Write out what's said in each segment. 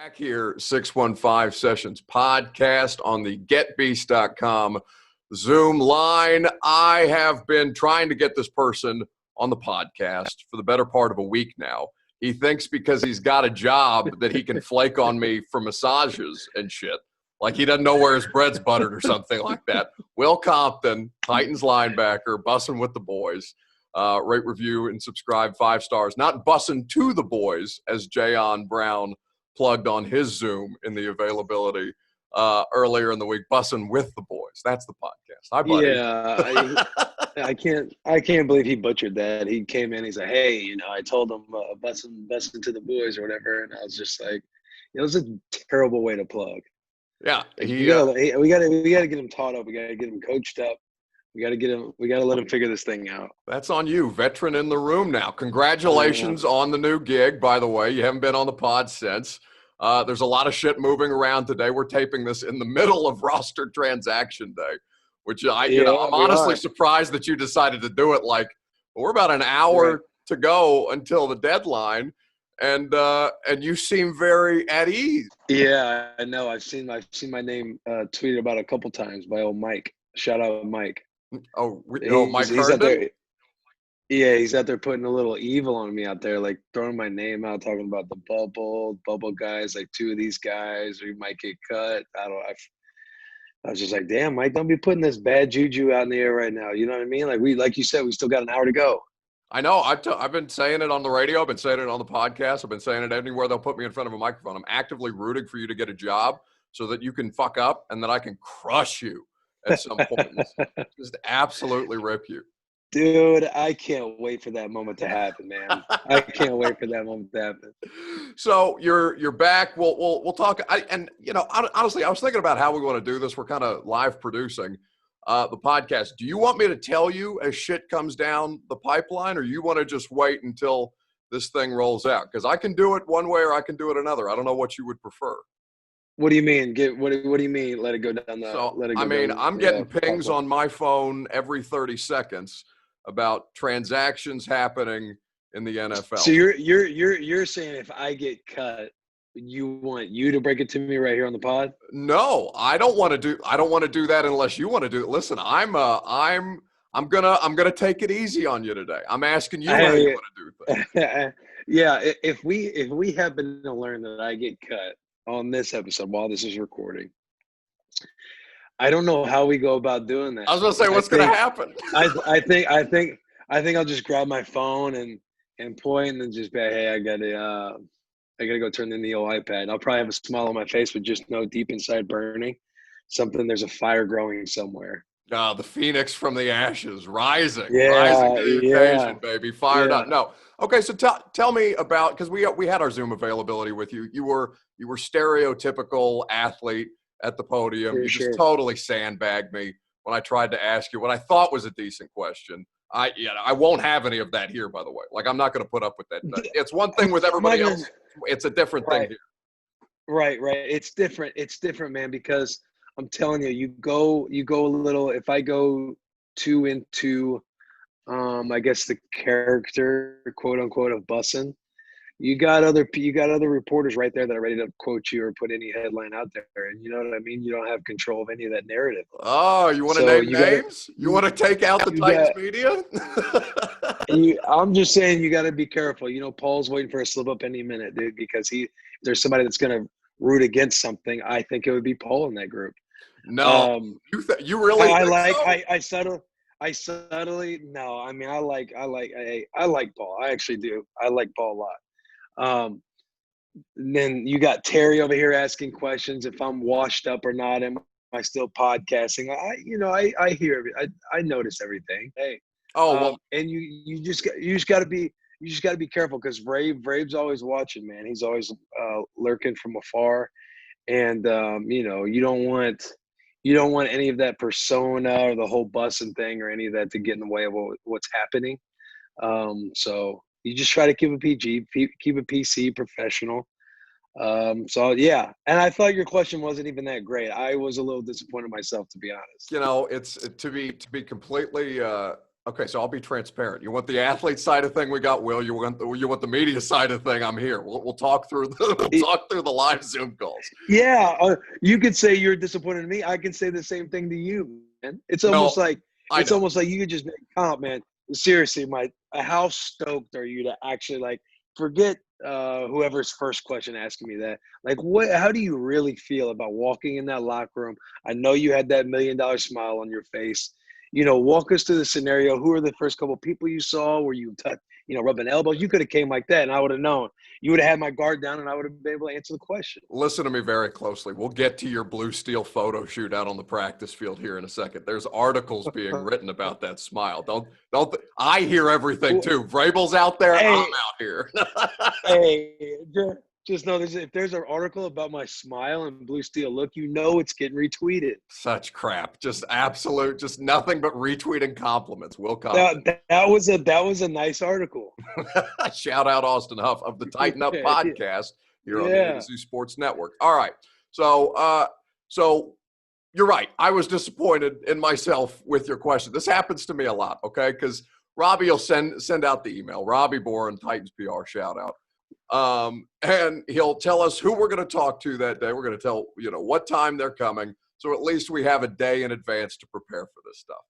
Back here, 615 Sessions podcast on the getbeast.com Zoom line. I have been trying to get this person on the podcast for the better part of a week now. He thinks because he's got a job that he can flake on me for massages and shit. Like he doesn't know where his bread's buttered or something like that. Will Compton, Titans linebacker, bussing with the boys. Rate, review, and subscribe 5 stars. Not bussing to the boys, as Jayon Brown plugged on his Zoom in the availability earlier in the week. Bussing with the boys. That's the podcast. Hi, buddy. Yeah, I can't believe he butchered that. He came in, he's like, hey, I told him bussing to the boys or whatever, and I was just like, it was a terrible way to plug. Yeah, we gotta get him taught up. We gotta get him coached up. We gotta let him figure this thing out. That's on you, veteran in the room now. Congratulations on the new gig, by the way. You haven't been on the pod since. There's a lot of shit moving around today. We're taping this in the middle of roster transaction day, which I'm honestly surprised that you decided to do it. Like, we're about an hour to go until the deadline, and you seem very at ease. Yeah, I know. I've seen my name tweeted about a couple times by old Mike. Shout out Mike. Mike he's out there. Yeah, he's out there putting a little evil on me out there, like throwing my name out, talking about the bubble guys, like 2 of these guys, or you might get cut. I was just like, damn, Mike, don't be putting this bad juju out in the air right now. You know what I mean? Like you said, we still got an hour to go. I know. I've been saying it on the radio. I've been saying it on the podcast. I've been saying it anywhere they'll put me in front of a microphone. I'm actively rooting for you to get a job so that you can fuck up and that I can crush you at some point. Just absolutely rip you. Dude, I can't wait for that moment to happen, man. I can't wait for that moment to happen. So you're back. We'll talk. Honestly, I was thinking about how we want to do this. We're kind of live producing the podcast. Do you want me to tell you as shit comes down the pipeline, or you want to just wait until this thing rolls out? Because I can do it one way or I can do it another. I don't know what you would prefer. What do you mean? What do you mean? Let it go down the. I'm getting pings on my phone every 30 seconds about transactions happening in the NFL. So you're saying if I get cut, you want you to break it to me right here on the pod? No, I don't want to do that unless you want to do it. Listen, I'm gonna take it easy on you today. I'm asking you how you want to do things. Yeah, if we happen to learn that I get cut on this episode while this is recording, I don't know how we go about doing that. I was gonna say, what's gonna happen? I think I'll just grab my phone and point and just be, hey, I gotta go turn in the old iPad. I'll probably have a smile on my face, but just know deep inside burning, there's a fire growing somewhere. The phoenix from the ashes, rising to the occasion, baby, fired up. No, okay. So tell me about, because we had our Zoom availability with you. You were stereotypical athlete at the podium. You just totally sandbagged me when I tried to ask you what I thought was a decent question. I won't have any of that here, by the way. Like, I'm not going to put up with that. It's one thing with everybody else. It's a different thing here. Right. It's different, man, because I'm telling you, you go a little, if I go too into, I guess the character, quote unquote, of bussin', you got other reporters right there that are ready to quote you or put any headline out there. And you know what I mean? You don't have control of any of that narrative. Oh, you want to name names? You want to take out the Titans media? I'm just saying, you got to be careful. Paul's waiting for a slip up any minute, dude, because if there's somebody that's going to root against something, I think it would be Paul in that group. No, you really? I subtly no. I mean, I like Paul. I actually do. I like Paul a lot. Then you got Terry over here asking questions if I'm washed up or not. Am I still podcasting? I hear it. I notice everything. Hey. And you just got to be careful, because Vrabe's always watching, man. He's always lurking from afar, and you don't want any of that persona or the whole busing thing or any of that to get in the way of what's happening. So you just try to keep it PG, keep it PC, professional. And I thought your question wasn't even that great. I was a little disappointed myself, to be honest. It's to be completely Okay, so I'll be transparent. You want the athlete side of thing? We got Will. You want the media side of thing? I'm here. We'll talk through the live Zoom calls. Yeah, you could say you're disappointed in me. I can say the same thing to you, man. It's almost like you could just make a comment, man. Seriously, Mike, how stoked are you to actually like forget whoever's first question asking me that? Like, how do you really feel about walking in that locker room? I know you had that $1 million smile on your face. Walk us through the scenario. Who are the first couple people you saw? Were you rubbing elbows? You could have came like that, and I would have known. You would have had my guard down, and I would have been able to answer the question. Listen to me very closely. We'll get to your blue steel photo shoot out on the practice field here in a second. There's articles being written about that smile. Don't. I hear everything too. Vrabel's out there. Hey, I'm out here. Hey, just know if there's an article about my smile and blue steel look, it's getting retweeted. Such crap. Just absolute, just nothing but retweeting compliments. Will Compton. That was a nice article. Shout out Austin Huff of the Tighten Up podcast here on the A2 Sports Network. All right. So you're right. I was disappointed in myself with your question. This happens to me a lot, okay? Because Robbie will send out the email. Robbie Boren, Titans PR, shout out. And he'll tell us who we're going to talk to that day. We're going to tell, what time they're coming. So at least we have a day in advance to prepare for this stuff.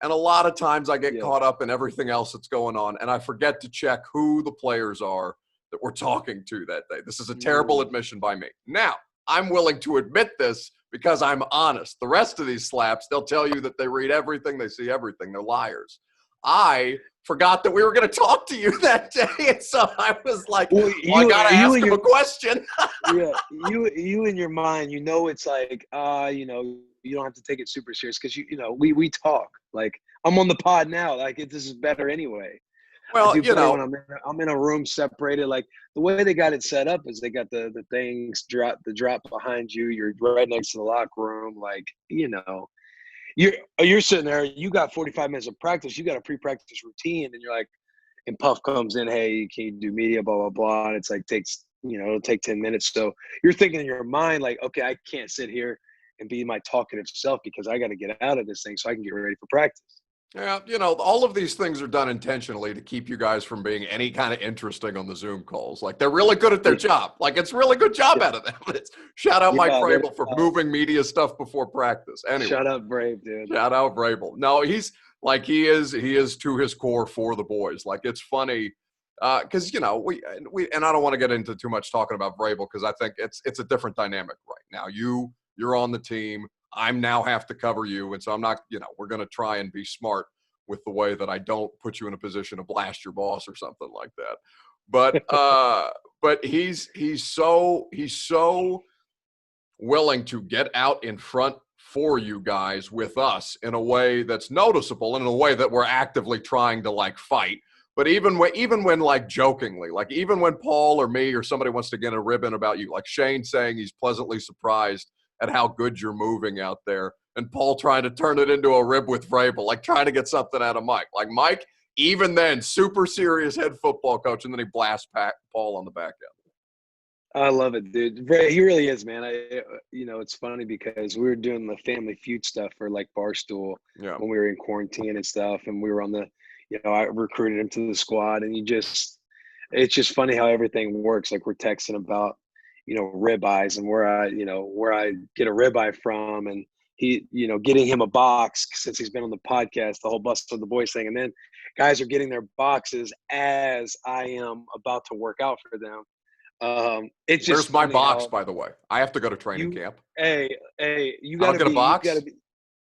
And a lot of times I get caught up in everything else that's going on, and I forget to check who the players are that we're talking to that day. This is a terrible admission by me. Now, I'm willing to admit this because I'm honest. The rest of these slaps, they'll tell you that they read everything, they see everything. They're liars. I forgot that we were going to talk to you that day, and so I was like, I got to ask him a question. Yeah, you in your mind, it's like, you don't have to take it super serious because we talk. Like, I'm on the pod now. Like, this is better anyway. Well, when I'm in a room separated, like the way they got it set up is they got the things drop behind you. You're right next to the locker room, like You're sitting there, you got 45 minutes of practice, you got a pre-practice routine, and you're like, and Puff comes in, hey, can you do media, blah, blah, blah. And it's like, it'll take 10 minutes. So you're thinking in your mind, like, okay, I can't sit here and be my talkative self because I got to get out of this thing so I can get ready for practice. Yeah, all of these things are done intentionally to keep you guys from being any kind of interesting on the Zoom calls. Like, they're really good at their job. Like, it's a really good job out of them. Shout out Mike Vrabel for moving media stuff before practice. Anyway, shout out Brave, dude. Shout out Vrabel. No, he's like, he is to his core for the boys. Like, it's funny because we and I don't want to get into too much talking about Vrabel because I think it's a different dynamic right now. You're on the team. I'm now have to cover you. And so I'm not, we're going to try and be smart with the way that I don't put you in a position to blast your boss or something like that. But he's so willing to get out in front for you guys with us in a way that's noticeable and in a way that we're actively trying to like fight. But even when like jokingly, like even when Paul or me or somebody wants to get a ribbon about you, like Shane saying he's pleasantly surprised at how good you're moving out there, and Paul trying to turn it into a rib with Vrabel, like trying to get something out of Mike. Like Mike, even then, super serious head football coach, and then he blasts Paul on the back end. I love it, dude. He really is, man. It's funny because we were doing the Family Feud stuff for like Barstool when we were in quarantine and stuff, and we were on the, I recruited him to the squad, and it's just funny how everything works. Like we're texting about, ribeyes and where I get a ribeye from, and he, getting him a box since he's been on the podcast, the whole Bust of the Boys thing. And then guys are getting their boxes as I am about to work out for them. It's just Where's my box, by the way? I have to go to training camp. Hey, you gotta get a box.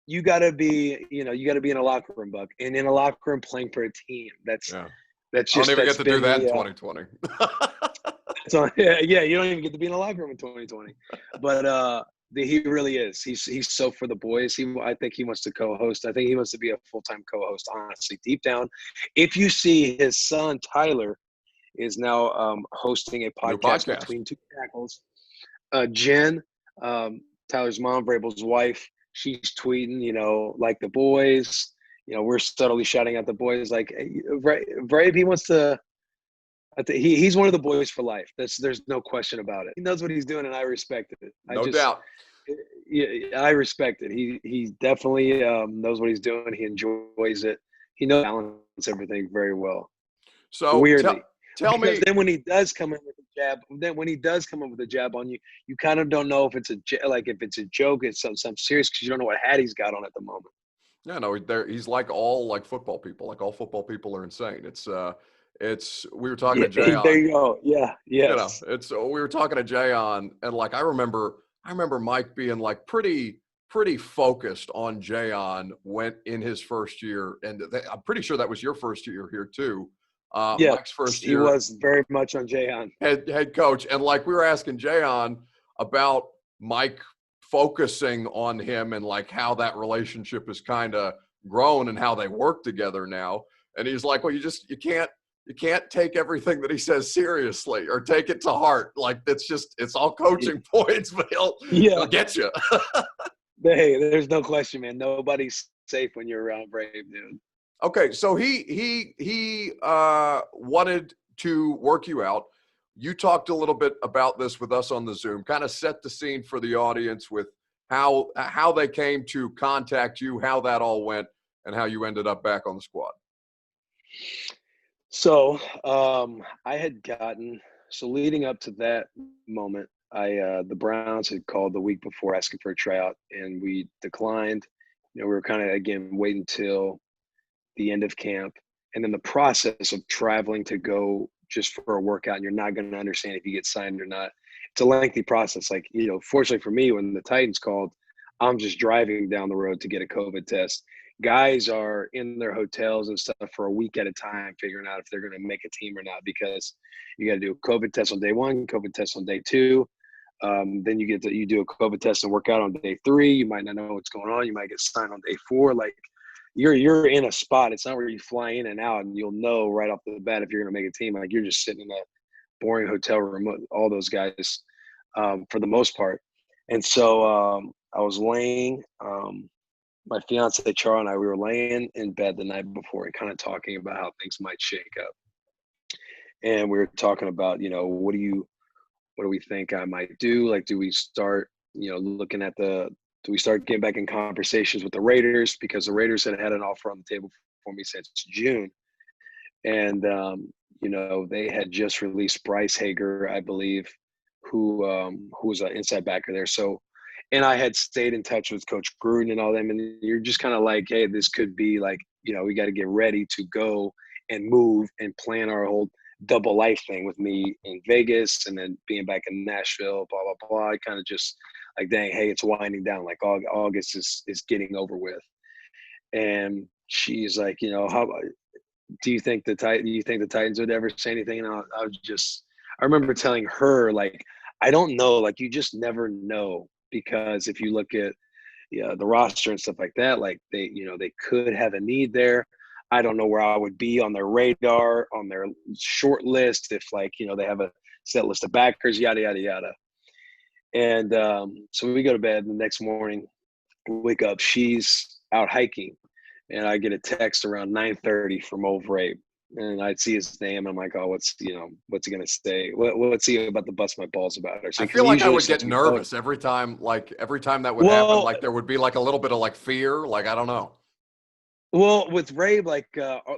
You gotta be in a locker room, Buck, and in a locker room playing for a team. That's just. I don't even get to do that in 2020. So yeah, you don't even get to be in a locker room in 2020. But he really is. He's so for the boys. I think he wants to co-host. I think he wants to be a full-time co-host. Honestly, deep down, if you see his son Tyler is now hosting a podcast between two tackles. Jen, Tyler's mom, Vrabel's wife, she's tweeting, like the boys. We're subtly shouting at the boys like, hey, Vrab, he wants to. He's one of the boys for life. There's no question about it. He knows what he's doing, and I respect it. No doubt. I respect it. He definitely knows what he's doing. He enjoys it. he knows to balance everything very well. So weirdly, tell me. Then when he does come in with a jab, on you, you kind of don't know if it's a joke, it's some serious, because you don't know what hat he's got on at the moment. Yeah, no, he's like all football people. Like all football people are insane. We were talking to Jay on. There you go. Yeah. Yes. We were talking to Jay on, and like I remember Mike being like pretty focused on Jay on when in his first year, and I'm pretty sure that was your first year here too. Yeah, Mike's first year. He was very much on Jay on head coach, and like we were asking Jay on about Mike focusing on him and like how that relationship has kind of grown and how they work together now. And he's like, well, you can't take everything that he says seriously or take it to heart. Like it's all coaching points, but he'll get you. Hey, there's no question, man. Nobody's safe when you're around Brave, dude. Okay, so he wanted to work you out. You talked a little bit about this with us on the Zoom, kind of set the scene for the audience with how they came to contact you, how that all went, and how you ended up back on the squad. So leading up to that moment, the Browns had called the week before asking for a tryout, and we declined. We were kind of, again, waiting till the end of camp, and then the process of traveling to go just for a workout, and you're not going to understand if you get signed or not. It's a lengthy process. Like, fortunately for me, when the Titans called, I'm just driving down the road to get a COVID test. Guys are in their hotels and stuff for a week at a time, figuring out if they're going to make a team or not, because you got to do a COVID test on day 1, COVID test on day 2. Then you do a COVID test and work out on day 3. You might not know what's going on. You might get signed on day 4. Like, you're in a spot. It's not where you fly in and out and you'll know right off the bat if you're going to make a team. Like, you're just sitting in that boring hotel room with all those guys for the most part. And so I was laying, my fiance Char and I, we were laying in bed the night before and kind of talking about how things might shake up. And we were talking about, what do we think I might do? Like, do we start, do we start getting back in conversations with the Raiders? Because the Raiders had an offer on the table for me since June. And, they had just released Bryce Hager, I believe, who was an inside backer there. So, and I had stayed in touch with Coach Gruden and all them. And you're just kind of like, hey, this could be like, we got to get ready to go and move and plan our whole double life thing with me in Vegas and then being back in Nashville, blah, blah, blah. I kind of just like, dang, hey, it's winding down. Like August is getting over with. And she's like, do you think the Titans would ever say anything? And I remember telling her, like, I don't know, like, you just never know, because if you look at the roster and stuff like that, like they could have a need there. I don't know where I would be on their radar, on their short list, if they have a set list of backers, yada, yada, yada. And so we go to bed, and the next morning, wake up, she's out hiking, and I get a text around 9:30 from old Vrabel, and I see his name, and I'm like, oh, what's he gonna say? What's he about to bust my balls about? Or so, I feel like I would get nervous every time that would happen. Like there would be like a little bit of like fear, like I don't know. Well, with Vrabel,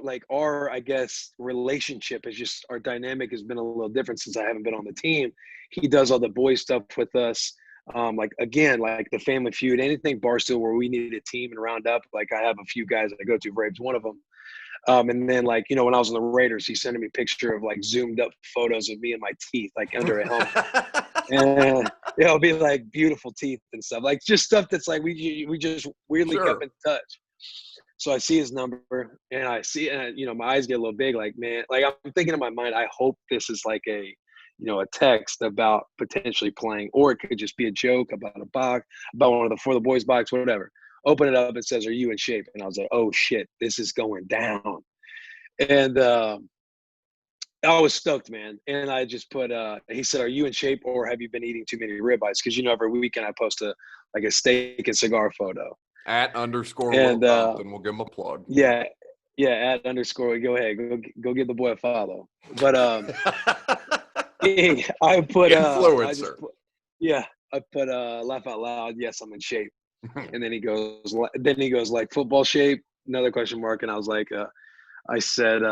like our, I guess, relationship our dynamic has been a little different since I haven't been on the team. He does all the boys stuff with us. Like the Family Feud, anything Barstool where we needed a team and round up. Like, I have a few guys that I go to. Vrabel's one of them. And then when I was on the Raiders, he's sending me a picture of like zoomed up photos of me and my teeth, like under a helmet. And it'll be like beautiful teeth and stuff, like just stuff that's like we just weirdly kept in touch. So I see his number, and I see, and my eyes get a little big. Like, man, like I'm thinking in my mind, I hope this is like a text about potentially playing, or it could just be a joke about a box, about one of the For the Boys box, whatever. Open it up, it says, "Are you in shape?" And I was like, "Oh shit, this is going down." And I was stoked, man. And I just put, he said, "Are you in shape, or have you been eating too many ribeyes?" Because every weekend I post a steak and cigar photo. @_Will Compton. We'll give him a plug. Yeah, @_ Go ahead, go give the boy a follow. But I put influencer. I put laugh out loud. Yes, I'm in shape. And then he goes like football shape. another question mark, and I was like, I said,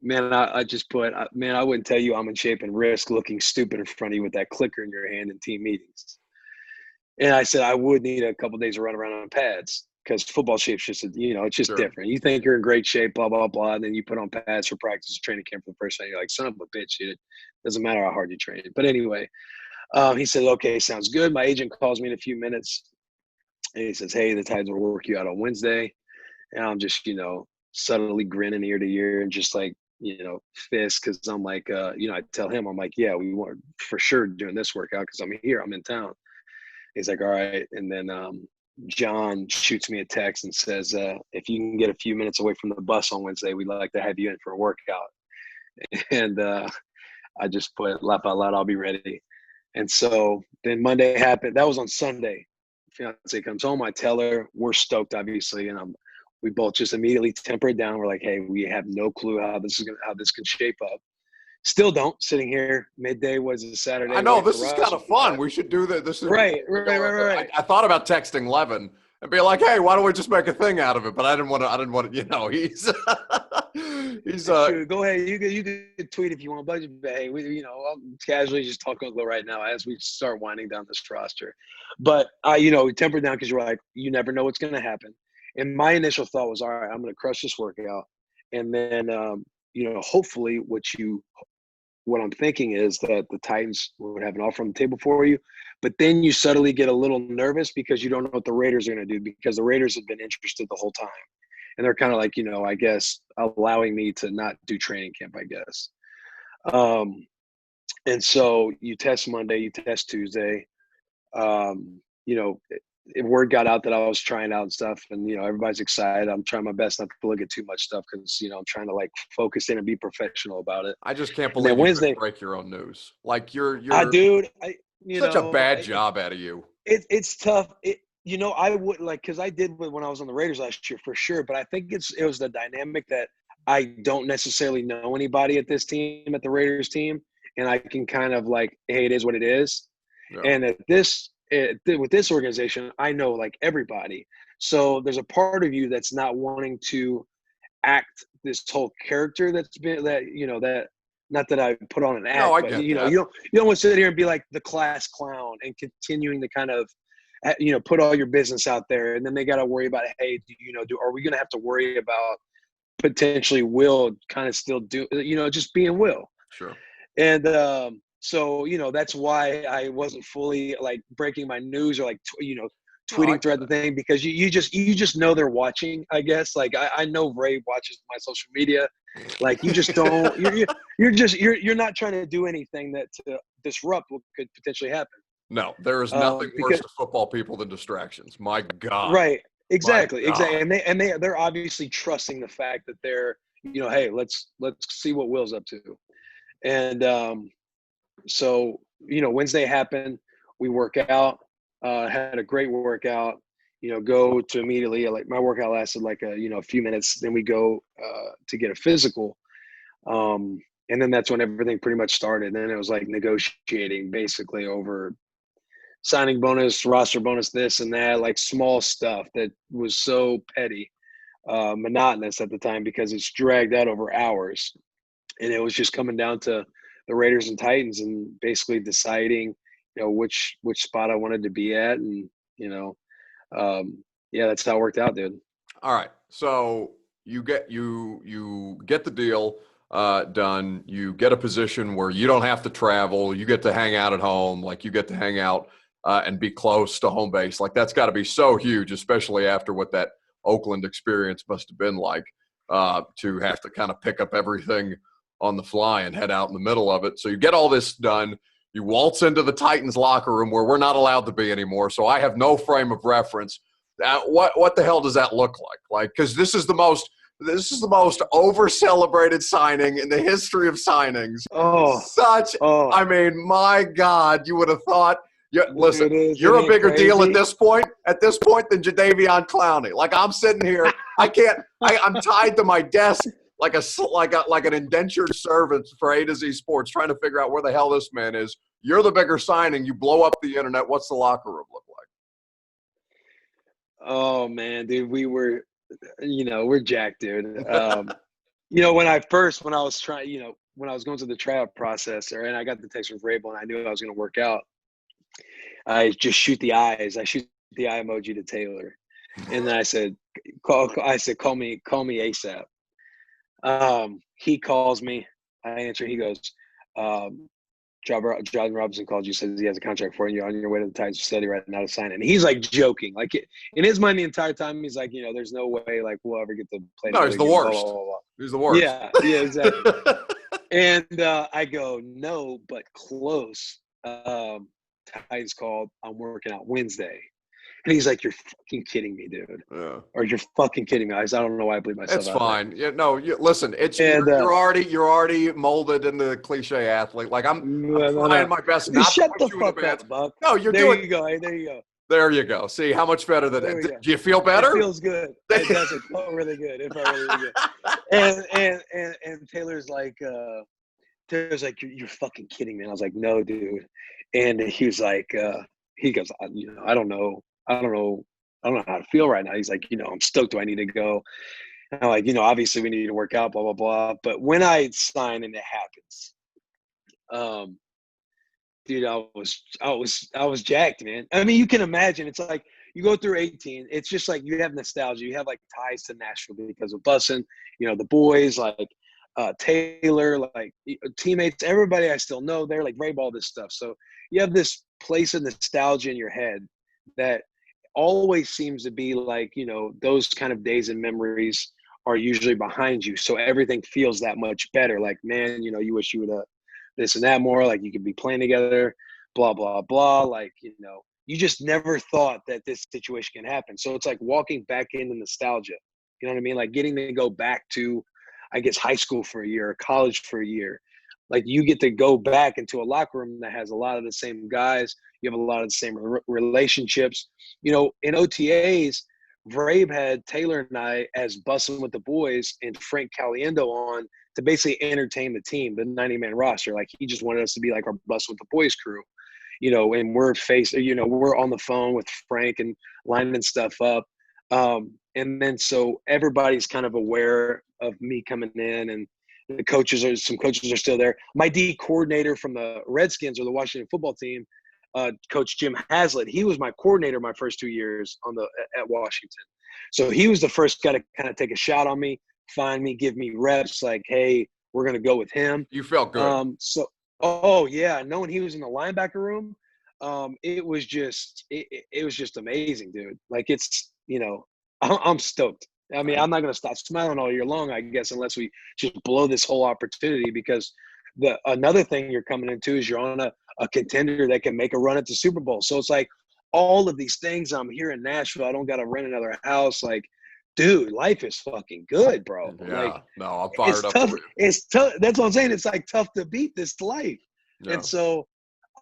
man, I just put, man, I wouldn't tell you I'm in shape and risk looking stupid in front of you with that clicker in your hand in team meetings. And I said I would need a couple of days to run around on pads because football shape's just, it's just different. You think you're in great shape, blah, blah, blah, and then you put on pads for practice, training camp for the first time. You're like, son of a bitch, dude. It doesn't matter how hard you train. But anyway, he said, okay, sounds good. My agent calls me in a few minutes, and he says, hey, the Tides will work you out on Wednesday. And I'm just, subtly grinning ear to ear and just like, fist, because I'm like, I tell him, I'm like, yeah, we want for sure doing this workout because I'm here, I'm in town. He's like, all right. And then John shoots me a text and says, if you can get a few minutes away from the bus on Wednesday, we'd like to have you in for a workout. And I just put, laugh out loud, I'll be ready. And so then Monday happened. That was on Sunday. Fiance comes home. I tell her, we're stoked, obviously. And we both just immediately temper it down. We're like, hey, we have no clue how this can shape up. Still don't. Sitting here, midday was a Saturday. I know, this is kind of fun. We should do that. This is right. I thought about texting Levin and be like, hey, why don't we just make a thing out of it? But I didn't want to, he's go ahead. You can tweet if you want, but hey, I'll casually just talk a little right now as we start winding down this roster. But we tempered down because you're like, you never know what's going to happen. And my initial thought was, all right, I'm going to crush this workout. And then, hopefully what I'm thinking is that the Titans would have an offer on the table for you, but then you suddenly get a little nervous because you don't know what the Raiders are going to do, because the Raiders have been interested the whole time. And they're kind of like, I guess allowing me to not do training camp, I guess. And so you test Monday, you test Tuesday. Word got out that I was trying out and stuff, and everybody's excited. I'm trying my best not to look at too much stuff because I'm trying to like focus in and be professional about it. I just can't believe you couldn't break your own news. Like you're dude, such a bad job out of you. It's tough. I would like, because I did when I was on the Raiders last year for sure, but I think it was the dynamic that I don't necessarily know anybody at this team, at the Raiders team, and I can kind of like, hey, it is what it is. Yeah. And with this organization, I know like everybody. So there's a part of you that's not wanting to act this whole character that's been that not that I put on an act, no, but you don't want to sit here and be like the class clown and continuing to kind of put all your business out there, and then they got to worry about, hey, are we going to have to worry about potentially Will kind of still do just being Will? Sure. And so, that's why I wasn't fully like breaking my news or like, tweeting thread the thing, because you just know they're watching, I guess. Like I know Ray watches my social media. Like you just don't, you're not trying to do anything that to disrupt what could potentially happen. No, there is nothing worse to football people than distractions. My God. Right. Exactly. And they're obviously trusting the fact that they're, hey, let's see what Will's up to. And, so, Wednesday happened, we work out, had a great workout, go to immediately, like my workout lasted like a few minutes. Then we go to get a physical. And then that's when everything pretty much started. And then it was like negotiating basically over signing bonus, roster bonus, this and that, like small stuff that was so petty, monotonous at the time because it's dragged out over hours. And it was just coming down to the Raiders and Titans and basically deciding, which spot I wanted to be at. And, that's how it worked out, dude. All right. So you get the deal done. You get a position where you don't have to travel. You get to hang out at home. Like you get to hang out and be close to home base. Like that's got to be so huge, especially after what that Oakland experience must have been like, to have to kind of pick up everything on the fly and head out in the middle of it. So you get all this done. You waltz into the Titans locker room where we're not allowed to be anymore. So I have no frame of reference. What the hell does that look like? Like, because this is the most over-celebrated signing in the history of signings. I mean, my God, you would have thought. Listen, you're a bigger deal at this point than Jadeveon Clowney. Like I'm sitting here, I'm tied to my desk like an indentured servant for A to Z Sports, trying to figure out where the hell this man is. You're the bigger signing. You blow up the internet. What's the locker room look like? Oh man, dude, we were we're jacked, dude. When I was trying, when I was going through the tryout process, and I got the text from Vrabel, and I knew I was going to work out, I just shoot the eyes. I shoot the eye emoji to Taylor, and then I said, call me ASAP. He calls me. I answer. He goes, John Robinson called you, says he has a contract for you. You're on your way to the Titans facility right now to sign it. And he's like joking. Like in his mind the entire time, he's like, there's no way like we'll ever get to play. No, he's the worst. Blah, blah, blah. He's the worst. Yeah, exactly. And I go, no, but close. Titans called. I'm working out Wednesday. And he's like, you're fucking kidding me, dude. Yeah. Or you're fucking kidding me. I don't know why I believe myself. It's fine. Yeah, no, listen, you're already molded into the cliche athlete. Like I'm trying my best not shut to the fuck up, Buck. No, you're there doing. You go. There you go. There you go. See how much better than it. Do you feel better? It feels good. It does. It felt really good. It felt really good. And Taylor's like, you're fucking kidding me. And I was like, no, dude. And he was like, he goes, I don't know how to feel right now. He's like, I'm stoked. Do I need to go? And I'm like, obviously we need to work out, blah, blah, blah. But when I sign and it happens, dude, I was jacked, man. I mean, you can imagine. It's like you go through 18. It's just like you have nostalgia. You have like ties to Nashville because of Bussin', the boys, like Taylor, like teammates, everybody I still know there, like Vrabel, all this stuff. So you have this place of nostalgia in your head that always seems to be like, those kind of days and memories are usually behind you. So everything feels that much better. Like, man, you wish you would have this and that more, like you could be playing together, blah, blah, blah. Like, you just never thought that this situation can happen. So it's like walking back into nostalgia. You know what I mean? Like getting to go back to, I guess, high school for a year or college for a year. Like you get to go back into a locker room that has a lot of the same guys. You have a lot of the same relationships. In OTAs, Vrabel had Taylor and I as Bussin' with the boys and Frank Caliendo on to basically entertain the team, the 90-man roster. Like he just wanted us to be like our Bussin' with the boys crew, and we're on the phone with Frank and lining stuff up. And then so everybody's kind of aware of me coming in, and some coaches are still there. My D coordinator from the Redskins or the Washington football team, Coach Jim Haslett, he was my coordinator my first 2 years at Washington. So he was the first guy to kind of take a shot on me, find me, give me reps, like, hey, we're going to go with him. You felt good. Knowing he was in the linebacker room, it was just amazing, dude. Like it's, I'm stoked. I mean, I'm not going to stop smiling all year long, I guess, unless we just blow this whole opportunity, because another thing you're coming into is you're on a contender that can make a run at the Super Bowl. So it's like all of these things. I'm here in Nashville. I don't got to rent another house. Like, dude, life is fucking good, bro. Yeah, like, no, I'm fired up. Tough. It's tough. That's what I'm saying. It's like tough to beat this life. Yeah. And so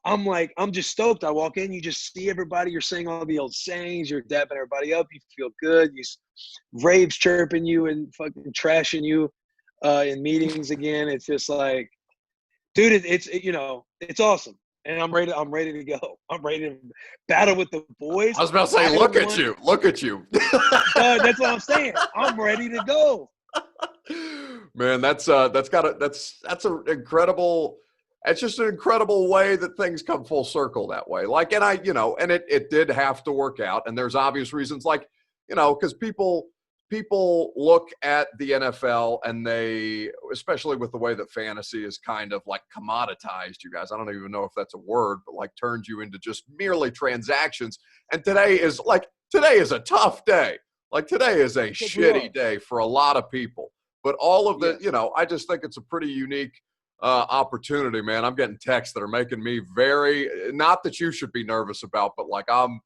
I'm just stoked. I walk in, you just see everybody. You're saying all the old sayings. You're dapping everybody up. You feel good. Raves chirping you and fucking trashing you in meetings again. It's just like, dude, it's awesome. And I'm ready to go. I'm ready to battle with the boys. I was about to say, look at you. That's what I'm saying. I'm ready to go. Man, that's an incredible. It's just an incredible way that things come full circle that way. Like, and it did have to work out. And there's obvious reasons, like, because people look at the NFL and they, especially with the way that fantasy is kind of like commoditized, you guys, I don't even know if that's a word, but like turns you into just merely transactions. And today is a tough day. Like today is a shitty day for a lot of people. But all of the, I just think it's a pretty unique opportunity, man. I'm getting texts that are making me not that you should be nervous about, but like I'm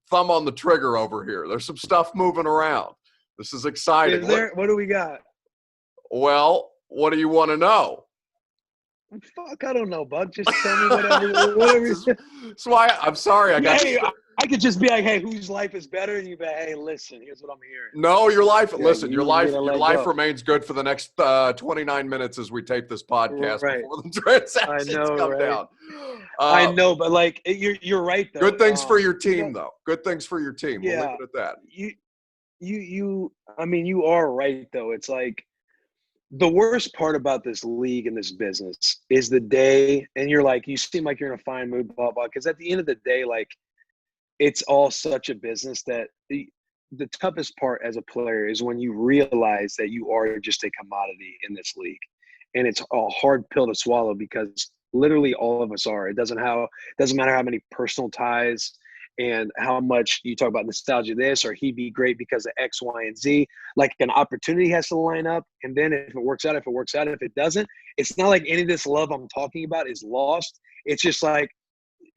thumb on the trigger over here. There's some stuff moving around. This is exciting. What do we got? Well, what do you want to know? Fuck, I don't know, Buck. Just tell me whatever. That's why I'm sorry. I got I could just be like, hey, whose life is better? And you'd be like, hey, listen, here's what I'm hearing. No, your life. Listen, your life go. remains good for the next 29 minutes as we tape this podcast before the transactions come down. I know, but like you're right though. Good things for your team, though. Good things for your team. Yeah, we'll leave it at that. I mean, you are right though. It's like the worst part about this league and this business is the day, and you're like, you seem like you're in a fine mood, blah blah. Because at the end of the day, like, it's all such a business that the toughest part as a player is when you realize that you are just a commodity in this league. And it's a hard pill to swallow because literally all of us are. It doesn't matter how many personal ties and how much you talk about nostalgia this or he'd be great because of X, Y, and Z. Like an opportunity has to line up. And then if it works out, if it works out, if it doesn't, it's not like any of this love I'm talking about is lost. It's just like,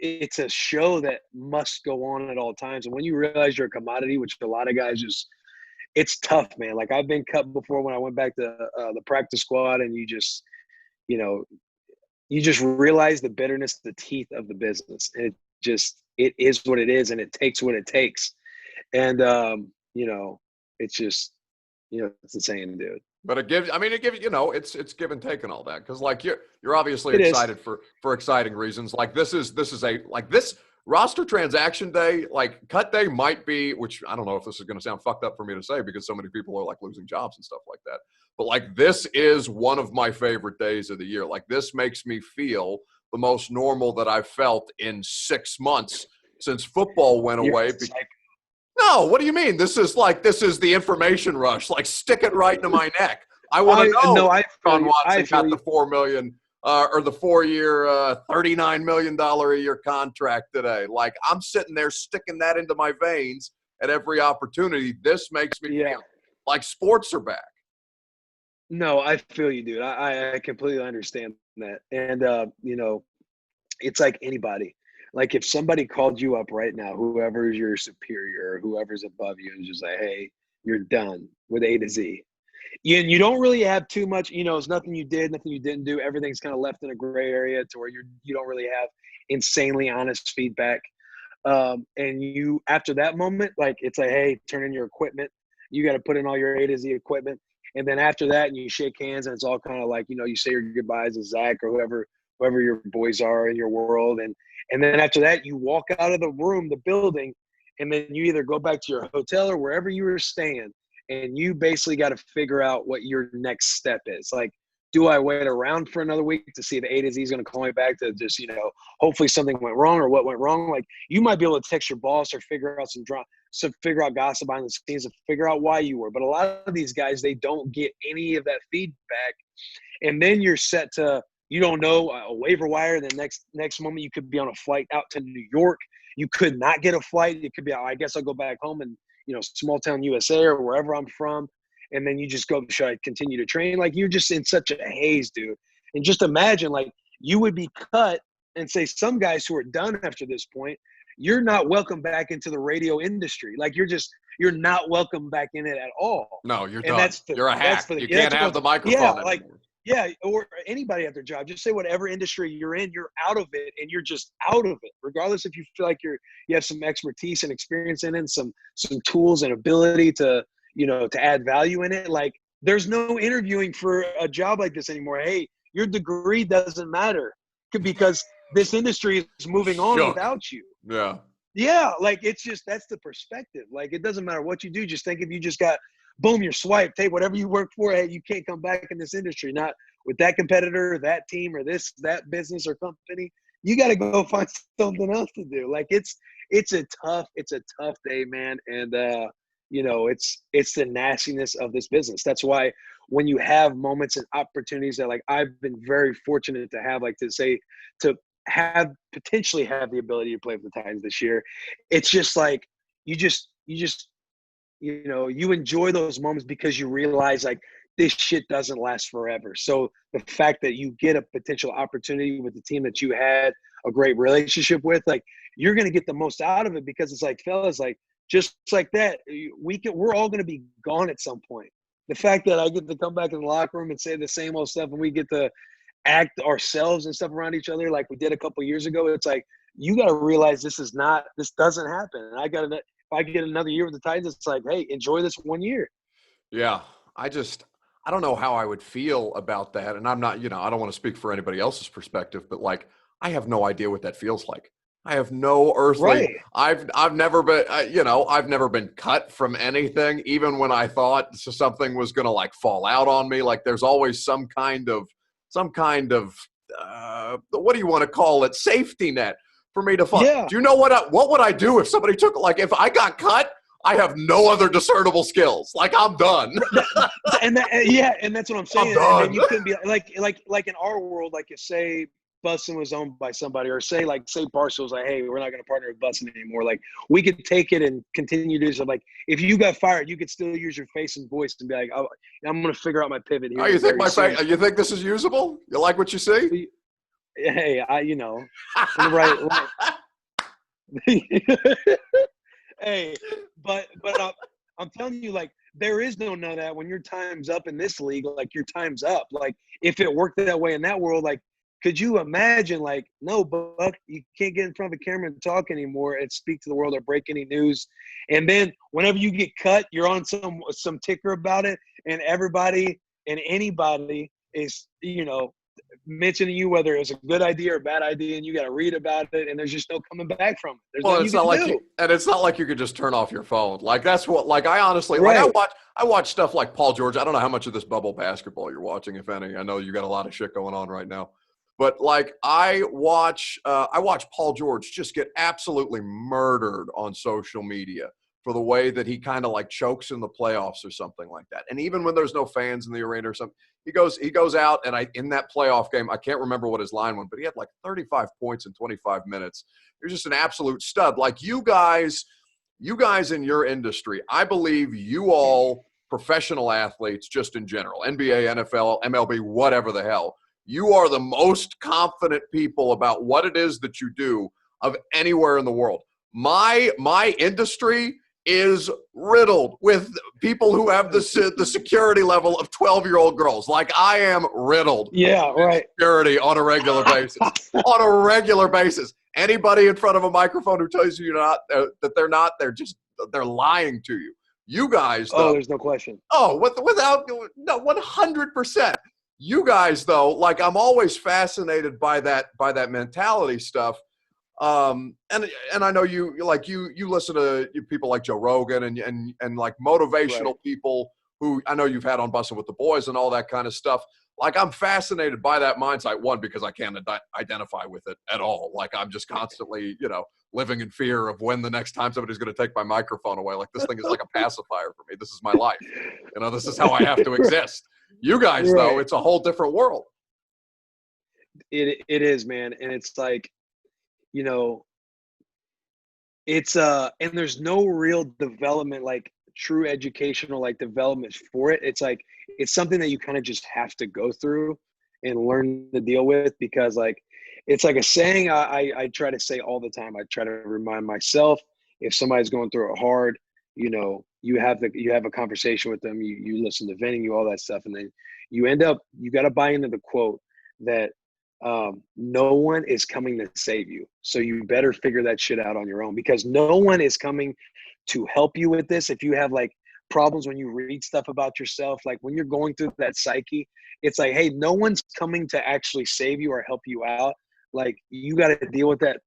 it's a show that must go on at all times. And when you realize you're a commodity, which a lot of guys just, it's tough, man. Like I've been cut before when I went back to the practice squad, and you just realize the bitterness, the teeth of the business. And it is what it is, and it takes what it takes. And, it's just, it's insane, dude. But it gives, it's give and take and all that. Cause like you're obviously excited for exciting reasons. Like this roster transaction day, like cut day might be, which I don't know if this is going to sound fucked up for me to say because so many people are like losing jobs and stuff like that. But like, this is one of my favorite days of the year. Like this makes me feel the most normal that I've felt in 6 months since football went away. No, what do you mean? This is the information rush. Like, stick it right into my neck. I want to know. No, Deshaun Watson got the $4 million or the 4-year, $39 million a year contract today. Like, I'm sitting there sticking that into my veins at every opportunity. This makes me feel like sports are back. No, I feel you, dude. I completely understand that. And, it's like anybody. Like if somebody called you up right now, whoever's your superior or whoever's above you, and just like, hey, you're done with A to Z. You don't really have too much, it's nothing you did, nothing you didn't do. Everything's kind of left in a gray area to where you don't really have insanely honest feedback. And you, after that moment, like it's like, hey, turn in your equipment. You got to put in all your A to Z equipment. And then after that, and you shake hands, and it's all kind of like, you say your goodbyes to Zach or whoever your boys are in your world. And then after that, you walk out of the room, the building, and then you either go back to your hotel or wherever you were staying, and you basically got to figure out what your next step is. Like, do I wait around for another week to see if A to Z is going to call me back to just, hopefully something went wrong or what went wrong? Like, you might be able to text your boss or figure out figure out gossip behind the scenes and figure out why you were. But a lot of these guys, they don't get any of that feedback. And then you're set to, you don't know, a waiver wire. The next moment you could be on a flight out to New York. You could not get a flight. It could be, I guess I'll go back home and, small town USA or wherever I'm from. And then you just go, should I continue to train? Like, you're just in such a haze, dude. And just imagine, like, you would be cut and say some guys who are done after this point, you're not welcome back into the radio industry. Like, you're not welcome back in it at all. No, you're done. You're a hack. You can't have the microphone anymore. Yeah, or anybody at their job. Just say whatever industry you're in, you're out of it, and you're just out of it. Regardless if you feel like you have some expertise and experience in it, and some tools and ability to to add value in it. Like, there's no interviewing for a job like this anymore. Hey, your degree doesn't matter because this industry is moving on without you. Yeah. Yeah, like, it's just, that's the perspective. Like, it doesn't matter what you do. Just think if you just got – boom, you're swiped. Hey, whatever you work for, hey, you can't come back in this industry. Not with that competitor, that team, or that business or company. You got to go find something else to do. Like, it's a tough day, man. And it's the nastiness of this business. That's why when you have moments and opportunities that, like, I've been very fortunate to have, like, potentially have the ability to play for the Titans this year. It's just like you enjoy those moments because you realize, like, this shit doesn't last forever. So the fact that you get a potential opportunity with the team that you had a great relationship with, like, you're going to get the most out of it because it's like, fellas, like, just like that, we're all going to be gone at some point. The fact that I get to come back in the locker room and say the same old stuff, and we get to act ourselves and stuff around each other like we did a couple years ago, it's like, you got to realize this doesn't happen. And if I get another year with the Titans, it's like, hey, enjoy this 1 year. Yeah. I don't know how I would feel about that. And I'm not, I don't want to speak for anybody else's perspective, but like, I have no idea what that feels like. I have no earthly, Right. I've never been, I've never been cut from anything, even when I thought something was going to like fall out on me. Like there's always some kind of, what do you want to call it? Safety net for me to fall. Yeah. Do you know what would I do if somebody took, like, if I got cut, I have no other discernible skills. Like I'm done. And that's what I'm saying. I'm done. And then you couldn't be like in our world, like if say Bussin was owned by somebody, or say Barstool was like, hey, we're not going to partner with Bussin anymore. Like we could take it and continue to do something. Like if you got fired, you could still use your face and voice and be like, oh, I'm going to figure out my pivot here. Oh, you think this is usable? You like what you see? Hey, right. Hey, but I'm telling you, like, there is none of that when your time's up in this league. Like, your time's up. Like, if it worked that way in that world, like, could you imagine, like, no, Buck, you can't get in front of a camera and talk anymore and speak to the world or break any news. And then whenever you get cut, you're on some ticker about it, and everybody and anybody is, mentioning you whether it was a good idea or a bad idea, and you got to read about it, and there's just no coming back from it. It's not like you could just turn off your phone. Like that's what, like I honestly, right. like I watch stuff like Paul George. I don't know how much of this bubble basketball you're watching, if any. I know you got a lot of shit going on right now, but like I watch Paul George just get absolutely murdered on social media for the way that he kind of like chokes in the playoffs or something like that. And even when there's no fans in the arena or something, he goes out, and in that playoff game, I can't remember what his line was, but he had like 35 points in 25 minutes. You're just an absolute stud. Like you guys in your industry, I believe you all professional athletes just in general, NBA, NFL, MLB, whatever the hell, you are the most confident people about what it is that you do of anywhere in the world. My industry is riddled with people who have the security level of 12-year-old girls. Like I am riddled. Yeah, right. Security on a regular basis. On a regular basis. Anybody in front of a microphone who tells you they're lying to you. You guys, though. Oh, there's no question. Oh, without 100%. You guys, though, like I'm always fascinated by that mentality stuff. And I know you listen to people like Joe Rogan and like motivational right. people who I know you've had on Bussin' with the Boys and all that kind of stuff. Like I'm fascinated by that mindset. One, because I can't identify with it at all. Like I'm just constantly, living in fear of when the next time somebody's going to take my microphone away. Like this thing is like a pacifier for me. This is my life. This is how I have to exist. You guys, right. Though, it's a whole different world. It is, man. And it's like, it's and there's no real development, like true educational like development for it. It's like it's something that you kind of just have to go through and learn to deal with, because like it's like a saying I try to say all the time. I try to remind myself, if somebody's going through it hard, you have a conversation with them, you listen to venting, all that stuff, and then you got to buy into the quote that no one is coming to save you. So you better figure that shit out on your own, because no one is coming to help you with this. If you have like problems when you read stuff about yourself, like when you're going through that psyche, it's like, hey, no one's coming to actually save you or help you out. Like you got to deal with that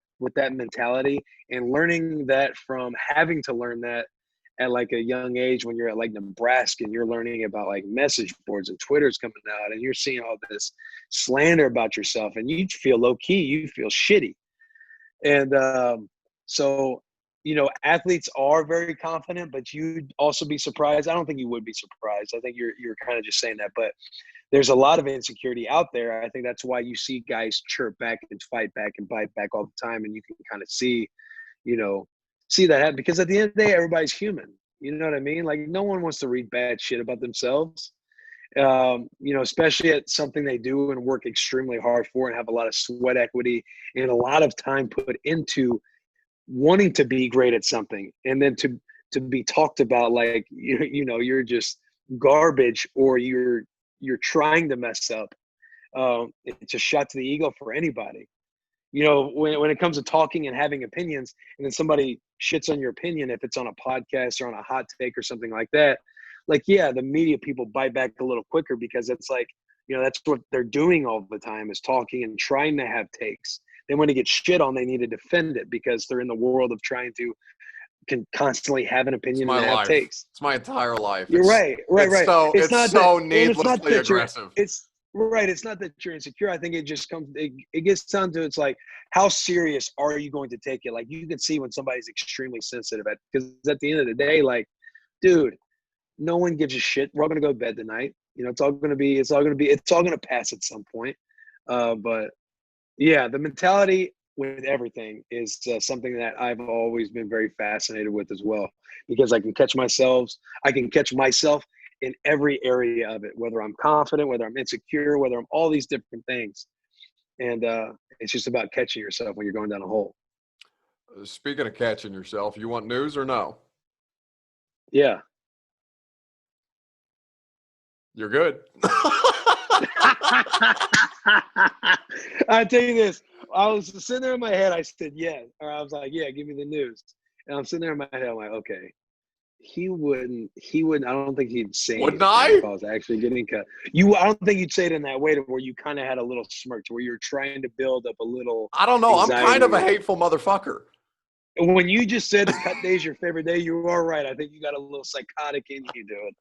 mentality, and learning that from having to learn that at like a young age, when you're at like Nebraska and you're learning about like message boards and Twitter's coming out and you're seeing all this slander about yourself, and you feel low key, you feel shitty. And so, athletes are very confident, but you'd also be surprised. I don't think you would be surprised. I think you're kind of just saying that, but there's a lot of insecurity out there. I think that's why you see guys chirp back and fight back and bite back all the time. And you can kind of see that happen, because at the end of the day, everybody's human. You know what I mean? Like no one wants to read bad shit about themselves, especially at something they do and work extremely hard for and have a lot of sweat equity and a lot of time put into wanting to be great at something, and then to be talked about like, you're just garbage, or you're trying to mess up. It's a shot to the ego for anybody. when it comes to talking and having opinions, and then somebody shits on your opinion, if it's on a podcast or on a hot take or something like that, like, yeah, the media people bite back a little quicker because it's like, that's what they're doing all the time is talking and trying to have takes. Then when it gets shit on, they need to defend it because they're in the world of trying to can constantly have an opinion and have takes. It's my entire life. You're right. It's so needlessly aggressive. It's right. It's not that you're insecure. I think it just comes. It gets down to it's like, how serious are you going to take it? Like, you can see when somebody's extremely sensitive because at the end of the day, like, dude, no one gives a shit. We're all gonna go to bed tonight. It's all gonna pass at some point. But yeah, the mentality with everything is something that I've always been very fascinated with as well, because I can catch myself in every area of it, whether I'm confident, whether I'm insecure, whether I'm all these different things. And it's just about catching yourself when you're going down a hole. Speaking of catching yourself, you want news or no? Yeah. You're good. I tell you this. I was sitting there in my head. I said, yeah. Or I was like, yeah, give me the news. And I'm sitting there in my head. I'm like, okay. He wouldn't. I don't think he'd say Wouldn't I? If I was actually getting cut. I don't think you'd say it in that way to where you kind of had a little smirk to where you're trying to build up a little. I don't know. I'm kind of a hateful motherfucker. When you just said cut day is your favorite day, you are right. I think you got a little psychotic in you, dude.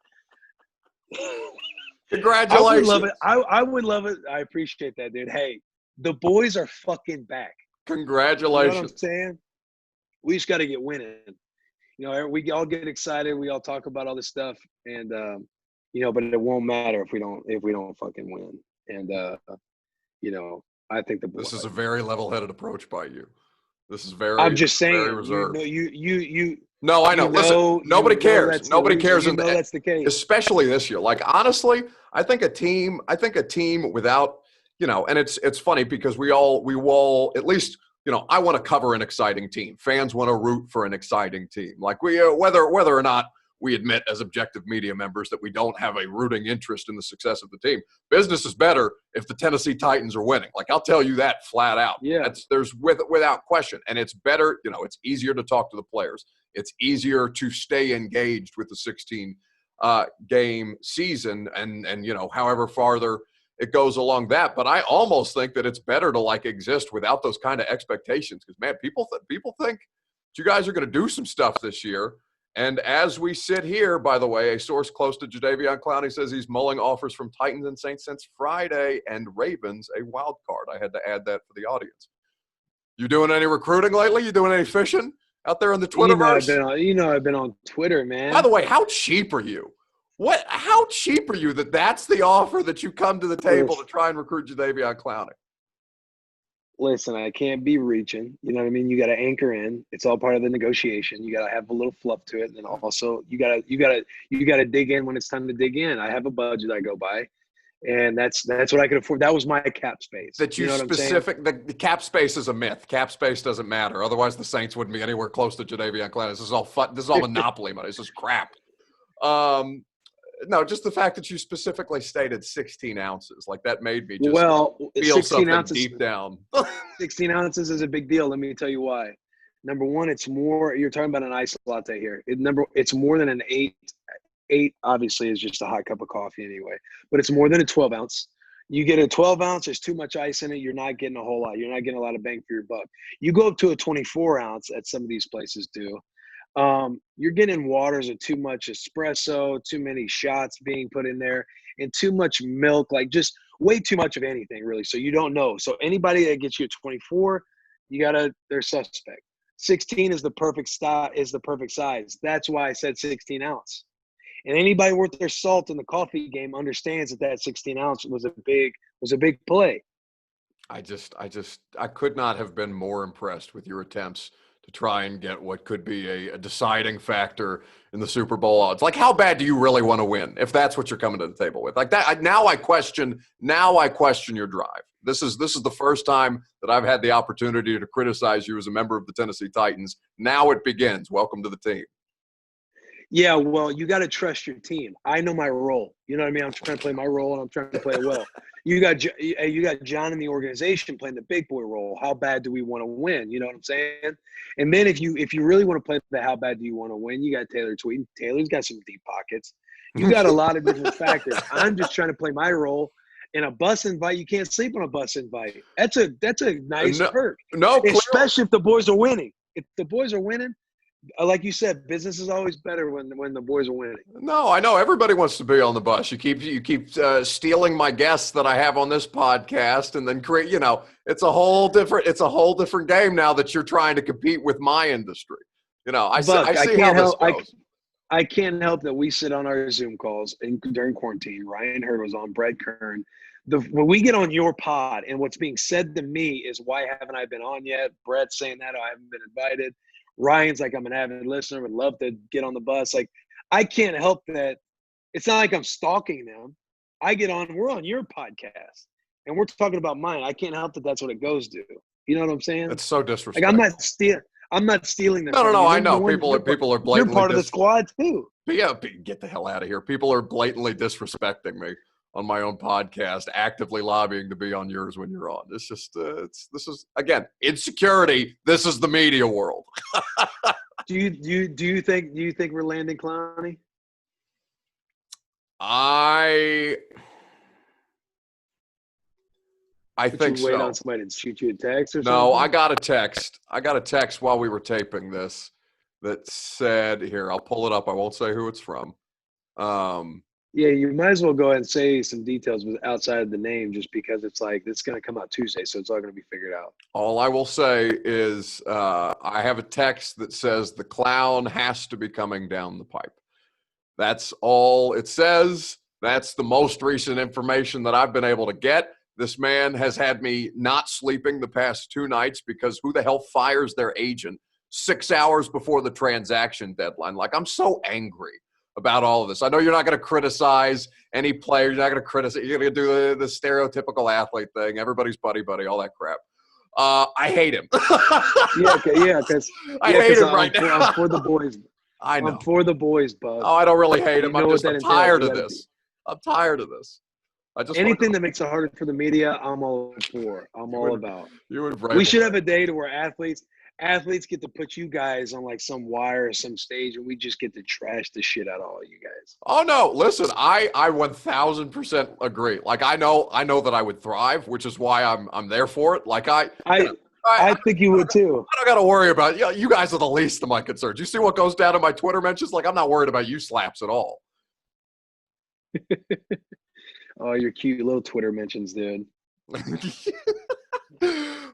Congratulations. I would love it. I appreciate that, dude. Hey, the boys are fucking back. Congratulations. You know what I'm saying? We just got to get winning. We all get excited. We all talk about all this stuff, and but it won't matter if we don't fucking win. And I think this is a very level-headed approach by you. This is very. I'm just saying. Very reserved. You. No, I know. Listen, nobody cares. Nobody cares. That's the case. Especially this year. Like, honestly, I think a team without, and it's funny because we all at least, I want to cover an exciting team. Fans want to root for an exciting team. Like, we whether or not we admit as objective media members that we don't have a rooting interest in the success of the team. Business is better if the Tennessee Titans are winning. Like, I'll tell you that flat out. Yeah. There's without question. And it's better, it's easier to talk to the players. It's easier to stay engaged with the 16 game season and however farther it goes along that. But I almost think that it's better to exist without those kind of expectations, because man, people think you guys are going to do some stuff this year. And as we sit here, by the way, a source close to Jadeveon Clowney says he's mulling offers from Titans and Saints since Friday, and Ravens a wild card. I had to add that for the audience. You doing any recruiting lately? You doing any fishing out there in the Twitterverse? I've been on Twitter, man. By the way, how cheap are you? How cheap are you that's the offer that you come to the table to try and recruit Jadeveon Clowney? Listen, I can't be reaching. You know what I mean? You got to anchor in. It's all part of the negotiation. You got to have a little fluff to it, and then also you got to dig in when it's time to dig in. I have a budget I go by, and that's what I could afford. That was my cap space. That you specific. The cap space is a myth. Cap space doesn't matter. Otherwise, the Saints wouldn't be anywhere close to Jadeveon Clowney. This is all fun. This is all monopoly money. This is crap. No, just the fact that you specifically stated 16 ounces, like that made me just feel something deep down. 16 ounces is a big deal. Let me tell you why. Number one, it's more. You're talking about an iced latte here. It's more than an 8. 8 obviously is just a hot cup of coffee anyway, but it's more than a 12 ounce. You get a 12 ounce, there's too much ice in it. You're not getting a whole lot. You're not getting a lot of bang for your buck. You go up to a 24 ounce, at some of these places do. You're getting waters of too much espresso, too many shots being put in there, and too much milk, like just way too much of anything, really. So you don't know. So anybody that gets you a 24, they're suspect. 16 is the perfect size. That's why I said 16 ounce. And anybody worth their salt in the coffee game understands that 16 ounce was a big play. I could not have been more impressed with your attempts to try and get what could be a deciding factor in the Super Bowl odds. Like, how bad do you really want to win if that's what you're coming to the table with? Like that, now I question your drive. This is the first time that I've had the opportunity to criticize you as a member of the Tennessee Titans. Now it begins. Welcome to the team. Yeah, well, you got to trust your team. I know my role. You know what I mean? I'm trying to play my role, and I'm trying to play it well. You got John in the organization playing the big boy role. How bad do we want to win? You know what I'm saying? And then if you really want to play the how bad do you want to win, you got Taylor tweeting. Taylor's got some deep pockets. You got a lot of different factors. I'm just trying to play my role. In a bus invite, you can't sleep on a bus invite. That's a nice perk. No, especially if the boys are winning. If the boys are winning, like you said, business is always better when the boys are winning. No, I know everybody wants to be on the bus. You keep stealing my guests that I have on this podcast, and then create. You know, it's a whole different game now that you're trying to compete with my industry. You know, I see how this goes. I can't help that we sit on our Zoom calls during quarantine. Ryan Hurd was on, Brett Kern. When we get on your pod, and what's being said to me is, why haven't I been on yet? Brett's saying that I haven't been invited. Ryan's like, I'm an avid listener, would love to get on the bus. Like, I can't help that. It's not like I'm stalking them. I get on, we're on your podcast, and we're talking about mine. I can't help that that's what it goes to. You know what I'm saying? It's so disrespectful. Like, I'm not stealing this. No. I know people are blatantly. You're part of the squad too. But yeah, get the hell out of here. People are blatantly disrespecting me on my own podcast, actively lobbying to be on yours when you're on. It's just, this is again insecurity. This is the media world. Do you think we're landing Clowney? I think so. Wait on somebody to shoot you a text or something? No, I got a text while we were taping this that said, here, I'll pull it up. I won't say who it's from. Yeah, you might as well go ahead and say some details outside of the name, just because it's like, it's going to come out Tuesday, so it's all going to be figured out. All I will say is I have a text that says the clown has to be coming down the pipe. That's all it says. That's the most recent information that I've been able to get. This man has had me not sleeping the past 2 nights because who the hell fires their agent 6 hours before the transaction deadline? Like, I'm so angry about all of this. I know you're not going to criticize any player. You're not going to criticize. You're going to do the stereotypical athlete thing. Everybody's buddy, all that crap. I hate him. Because I hate him right now. I'm for the boys. I know. I'm for the boys, bud. Oh, I don't really hate him. I'm tired of this. I'm tired of this. Anything that makes it harder for the media, I'm all for. I'm all about. We should have a day to where athletes get to put you guys on like some wire or some stage, and we just get to trash the shit out of all you guys. Oh no, listen, I 1000% agree. Like, I know that I would thrive, which is why I'm there for it. Like I think you would too. I don't got to worry about you guys are the least of my concerns. You see what goes down in my Twitter mentions? Like, I'm not worried about you slaps at all. Oh, your cute little Twitter mentions, dude.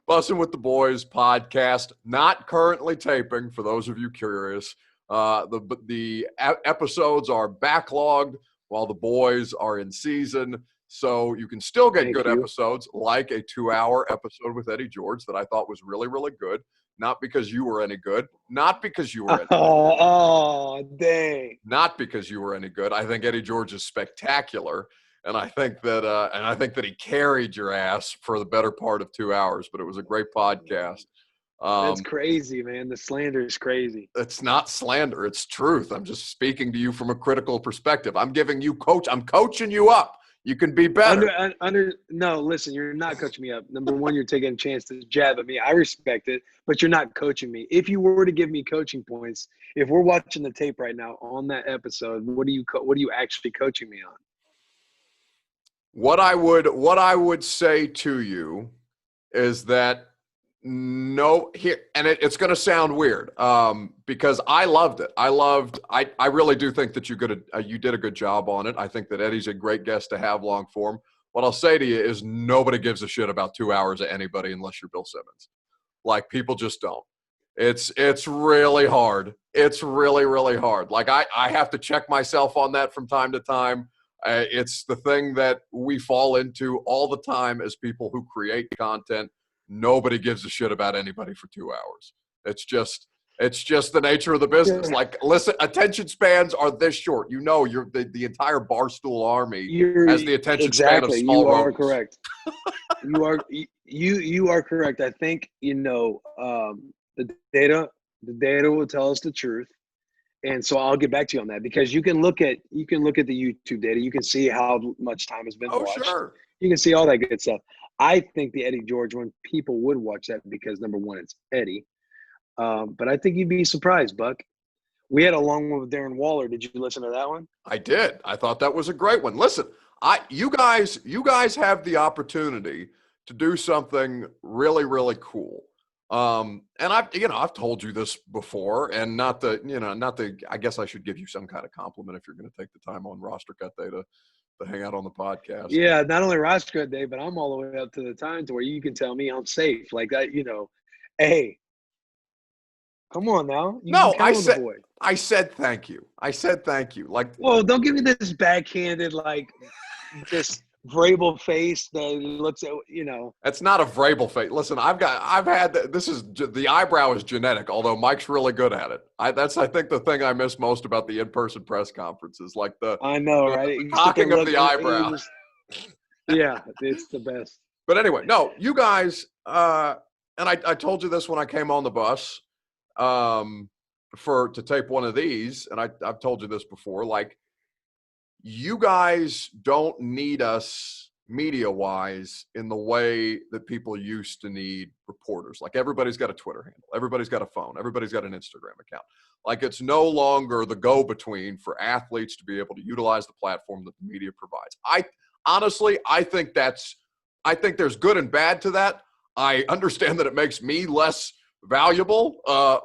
Bussin' with the Boys podcast, not currently taping, for those of you curious. The episodes are backlogged while the boys are in season, so you can still get episodes, like a 2-hour episode with Eddie George that I thought was really, really good. Not because you were any good. Not because you were any good. Oh, dang. Not because you were any good. I think Eddie George is spectacular. And I think that he carried your ass for the better part of 2 hours, but it was a great podcast. That's crazy, man. The slander is crazy. It's not slander. It's truth. I'm just speaking to you from a critical perspective. I'm giving you I'm coaching you up. You can be better. No, listen, you're not coaching me up. Number one, you're taking a chance to jab at me. I respect it, but you're not coaching me. If you were to give me coaching points, if we're watching the tape right now on that episode, what are you actually coaching me on? What I would say to you is that it's going to sound weird because I loved it. I really do think that you did a good job on it. I think that Eddie's a great guest to have long form. What I'll say to you is nobody gives a shit about 2 hours of anybody unless you're Bill Simmons. Like, people just don't. It's really hard. It's really, really hard. Like, I have to check myself on that from time to time. It's the thing that we fall into all the time as people who create content. Nobody gives a shit about anybody for 2 hours. It's just the nature of the business. Like, listen, attention spans are this short. You know, you're the entire Barstool army has the attention span of small rodents. You are correct. You are correct. I think the data will tell us the truth. And so I'll get back to you on that, because you can look at the YouTube data. You can see how much time has been watched. Sure. You can see all that good stuff. I think the Eddie George one, people would watch that because, number one, it's Eddie. But I think you'd be surprised, Buck. We had a long one with Darren Waller. Did you listen to that one? I did. I thought that was a great one. Listen, you guys have the opportunity to do something really, really cool. And I've told you this before, and I guess I should give you some kind of compliment if you're going to take the time on roster cut day to hang out on the podcast. Yeah, not only roster cut day, but I'm all the way up to the time to where you can tell me I'm safe. Like that, hey, come on now. I said thank you. Like, well, don't give me this backhanded, like this Vrabel face that looks at, It's not a Vrabel face. Listen, the eyebrow is genetic, although Mike's really good at it. That's I think the thing I miss most about the in-person press conferences, like I know, right? The cocking of the eyebrow. Yeah, it's the best. But anyway, no, you guys, and I told you this when I came on the bus, to tape one of these, and I've told you this before, like, you guys don't need us media-wise in the way that people used to need reporters. Like, everybody's got a Twitter handle. Everybody's got a phone. Everybody's got an Instagram account. Like, it's no longer the go-between for athletes to be able to utilize the platform that the media provides. I think there's good and bad to that. I understand that it makes me less valuable,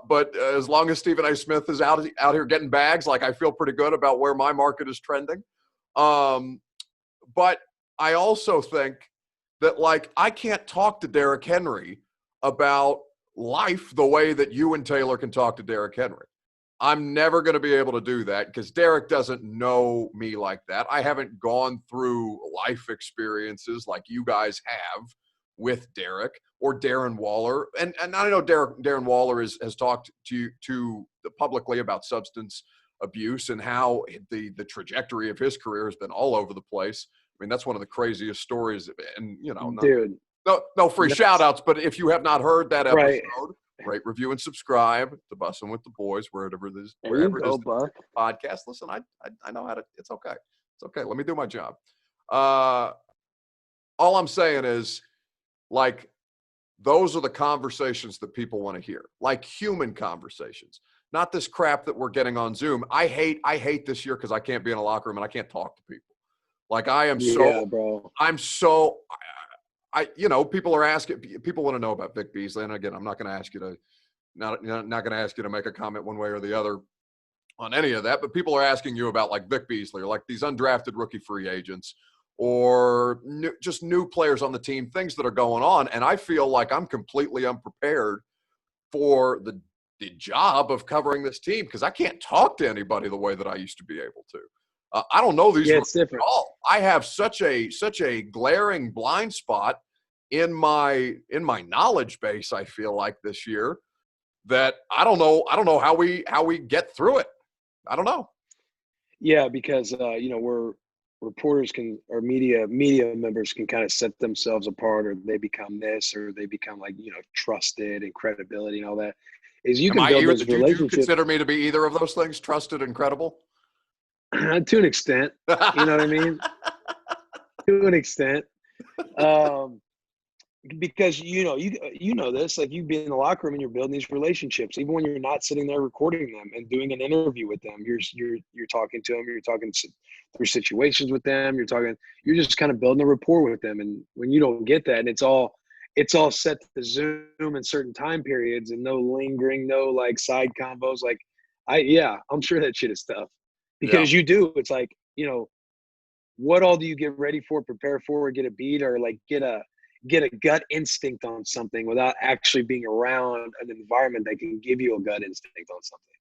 but as long as Stephen A. Smith is out here getting bags, like, I feel pretty good about where my market is trending. But I also think that, like, I can't talk to Derrick Henry about life the way that you and Taylor can talk to Derrick Henry. I'm never going to be able to do that because Derrick doesn't know me like that. I haven't gone through life experiences like you guys have with Derrick or Darren Waller. And I know Darren Waller has talked to publicly about substance abuse and how the trajectory of his career has been all over the place. I mean, that's one of the craziest stories. And, dude, no free shout outs, but if you have not heard that episode, right. rate, review, and subscribe to Bussin' with the Boys, wherever it is, Buck. Podcast. Listen, I know how to, it's okay. It's okay. Let me do my job. All I'm saying is, like, those are the conversations that people want to hear, like human conversations, not this crap that we're getting on Zoom. I hate this year because I can't be in a locker room and I can't talk to people. Like, people are asking, people want to know about Vic Beasley. And again, I'm not going to ask you to, not going to ask you to make a comment one way or the other on any of that, but people are asking you about, like, Vic Beasley or like these undrafted rookie free agents or just new players on the team, things that are going on. And I feel like I'm completely unprepared for the job of covering this team because I can't talk to anybody the way that I used to be able to. I don't know these at all. I have such a glaring blind spot in my knowledge base, I feel like, this year, that I don't know how we get through it. I don't know. Yeah, because reporters or media members can kind of set themselves apart, or they become this, or they become, like, trusted and credibility and all that. Is you can build those relationships. Do you consider me to be either of those things, trusted and credible? To an extent, you know what I mean? To an extent. Because you know this, like, you be in the locker room and you're building these relationships, even when you're not sitting there recording them and doing an interview with them. You're talking to them, you're talking through situations with them, you're just kind of building a rapport with them. And when you don't get that, and it's all set to Zoom in certain time periods and no lingering, no, like, side combos, like, I'm sure that shit is tough because you do. It's like, what all do you get ready for, prepare for, or get a beat, or like get a gut instinct on something without actually being around an environment that can give you a gut instinct on something.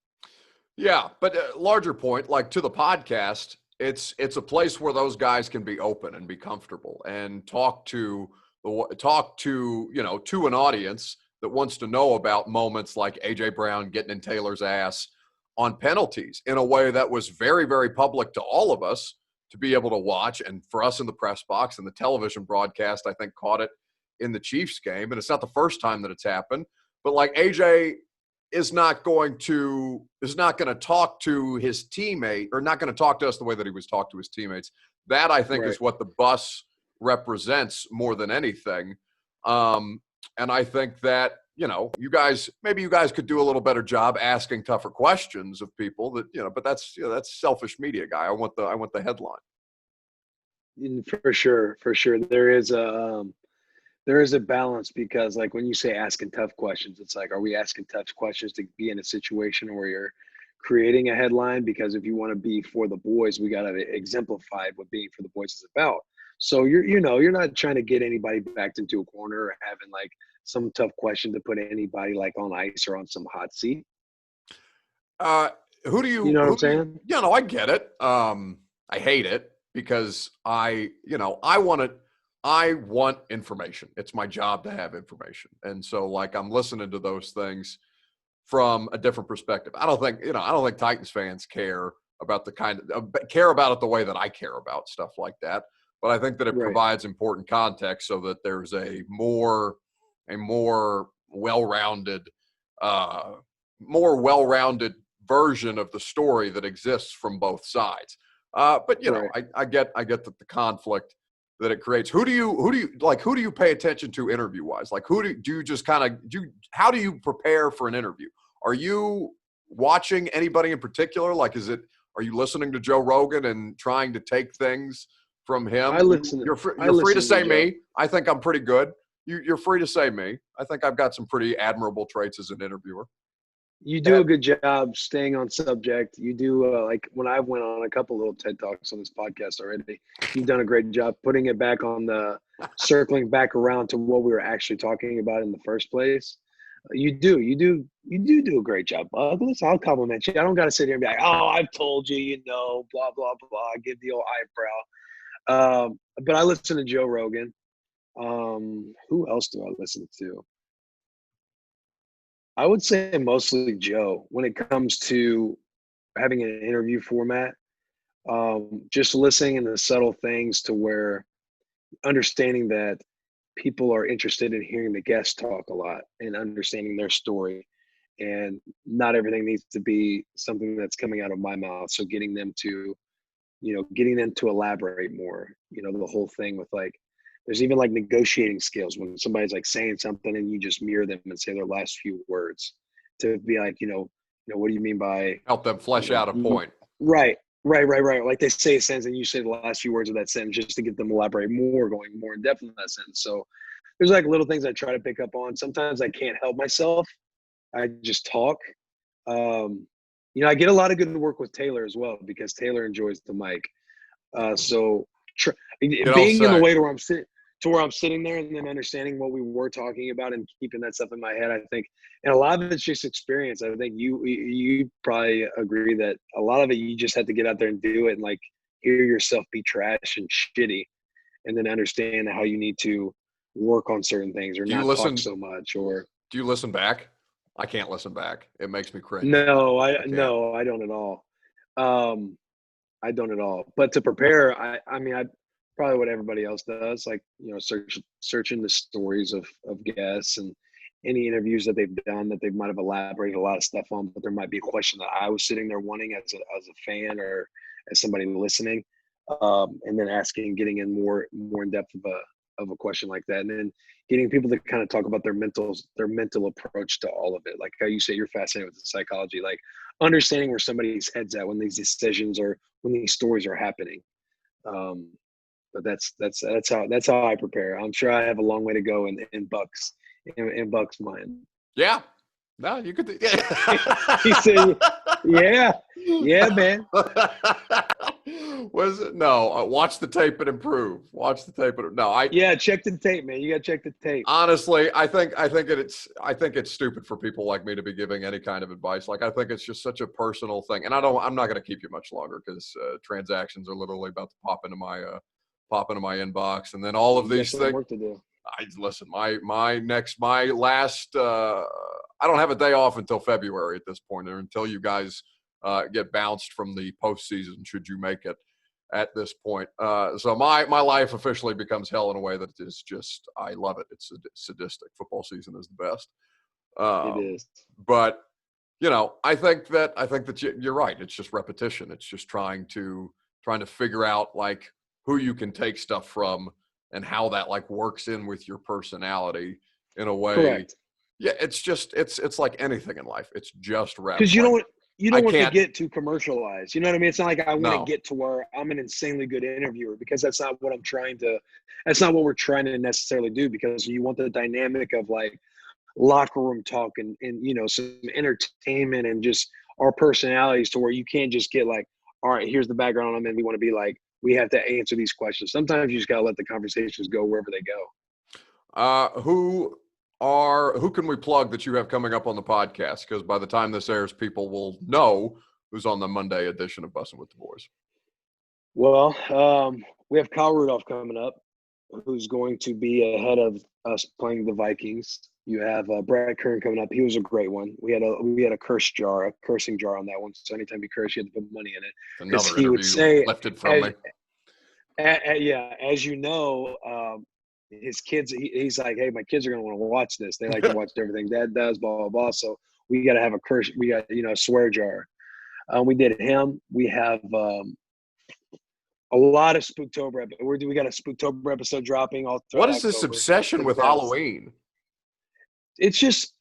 Yeah, but larger point, like, to the podcast, it's a place where those guys can be open and be comfortable and talk to an audience that wants to know about moments like A.J. Brown getting in Taylor's ass on penalties in a way that was very, very public to all of us to be able to watch, and for us in the press box, and the television broadcast, I think, caught it in the Chiefs game. And it's not the first time that it's happened, but, like, AJ is not going to talk to his teammate, or not going to talk to us the way that he was talked to his teammates. That, I think, is what the bus represents more than anything. And I think that, you guys could do a little better job asking tougher questions of people that, but that's selfish media guy. I want the headline. For sure. There is a balance, because like when you say asking tough questions, it's like, are we asking tough questions to be in a situation where you're creating a headline? Because if you want to be for the boys, we got to exemplify what being for the boys is about. So you're not trying to get anybody backed into a corner or having like some tough question to put anybody like on ice or on some hot seat. Who do you know what I'm saying? I get it. I hate it because I want information. It's my job to have information. And so like I'm listening to those things from a different perspective. I don't think Titans fans care about care about it the way that I care about stuff like that. But I think that it provides important context so that there's a more well-rounded version of the story that exists from both sides. But I get that the conflict that it creates. Who do you pay attention to interview wise? Like do you just how do you prepare for an interview? Are you watching anybody in particular? Like, are you listening to Joe Rogan and trying to take things from him? You're free to say me. I think I'm pretty good. You're free to say me. I think I've got some pretty admirable traits as an interviewer. You do a good job staying on subject. You do like when I've went on a couple little TED Talks on this podcast already, you've done a great job putting it back on the circling back around to what we were actually talking about in the first place. You do a great job, Buck. Listen, I'll compliment you. I don't got to sit here and be like, oh, I've told you, blah, blah, blah. I give the old eyebrow. But I listen to Joe Rogan. Who else do I listen to? I would say mostly Joe when it comes to having an interview format. Just listening in the subtle things to where understanding that people are interested in hearing the guest talk a lot and understanding their story, and not everything needs to be something that's coming out of my mouth. So getting them to elaborate more, the whole thing with like, there's even like negotiating skills when somebody's like saying something and you just mirror them and say their last few words to be like, what do you mean by help them flesh out a point? Right. Like they say a sentence and you say the last few words of that sentence just to get them to elaborate more, going more in depth in that sentence. So there's like little things I try to pick up on. Sometimes I can't help myself. I just talk. I get a lot of good work with Taylor as well because Taylor enjoys the mic. Being in the way to where I'm sitting there and then understanding what we were talking about and keeping that stuff in my head, I think, and a lot of it's just experience. I think you probably agree that a lot of it, you just have to get out there and do it and like hear yourself be trash and shitty and then understand how you need to work on certain things or not talk so much. Or do you listen back? I can't listen back. It makes me cringe. No, I don't at all. I don't at all. But to prepare, I mean, I probably what everybody else does, like, searching the stories of guests and any interviews that they've done that they might have elaborated a lot of stuff on, but there might be a question that I was sitting there wanting as a fan or as somebody listening, and then getting in more in depth of a question like that, and then getting people to kind of talk about their mental approach to all of it. Like how you say you're fascinated with the psychology, like understanding where somebody's head's at when these decisions or when these stories are happening. But that's how I prepare. I'm sure I have a long way to go in Buck's mind. Yeah. No, you could. He said, yeah, man. Was it? No, watch the tape and improve. Watch the tape and check the tape, man. You got to check the tape. Honestly, I think it's stupid for people like me to be giving any kind of advice. Like, I think it's just such a personal thing, and I'm not going to keep you much longer because transactions are literally about to pop into my inbox, and then all of these things. Work to do. Listen, my last. I don't have a day off until February at this point, or until you guys get bounced from the postseason, should you make it at this point. So my life officially becomes hell in a way that is just, I love it. It's sadistic. Football season is the best. It is. But I think that you're right. It's just repetition. It's just trying to figure out like who you can take stuff from and how that like works in with your personality in a way. Correct. Yeah, it's like anything in life. It's just reps. Because you don't want to get too commercialized. You know what I mean? It's not like I want to get to where I'm an insanely good interviewer, because that's not what that's not what we're trying to necessarily do, because you want the dynamic of like locker room talk and some entertainment and just our personalities, to where you can't just get like, all right, here's the background on them, and we want to be like, we have to answer these questions. Sometimes you just got to let the conversations go wherever they go. Who can we plug that you have coming up on the podcast? Because by the time this airs, people will know who's on the Monday edition of Bussin' with the Boys. Well, we have Kyle Rudolph coming up, who's going to be ahead of us playing the Vikings. You have Brad Kern coming up. He was a great one. We had a cursing jar on that one. So anytime you curse, you have to put money in it. Another interview would say, lifted from me. As you know, his kids, he's like, hey, my kids are going to want to watch this. They like to watch everything Dad does, blah, blah, blah. So we got to have a swear jar. We did him. We have a lot of Spooktober. We got a Spooktober episode dropping all throughout What is this October. obsession with Halloween? It's just,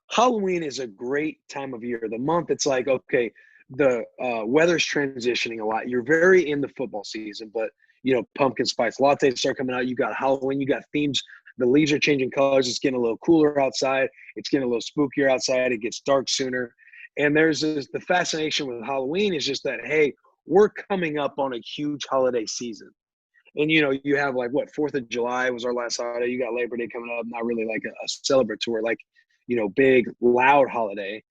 Halloween is a great time of year. The month, it's like, okay, the weather's transitioning a lot. You're very in the football season, but, pumpkin spice lattes start coming out. You got Halloween, you got themes. The leaves are changing colors. It's getting a little cooler outside. It's getting a little spookier outside. It gets dark sooner. And the fascination with Halloween is just that, hey, we're coming up on a huge holiday season. And, you have like 4th of July was our last holiday. You got Labor Day coming up, not really like a celebratory, like, big, loud holiday.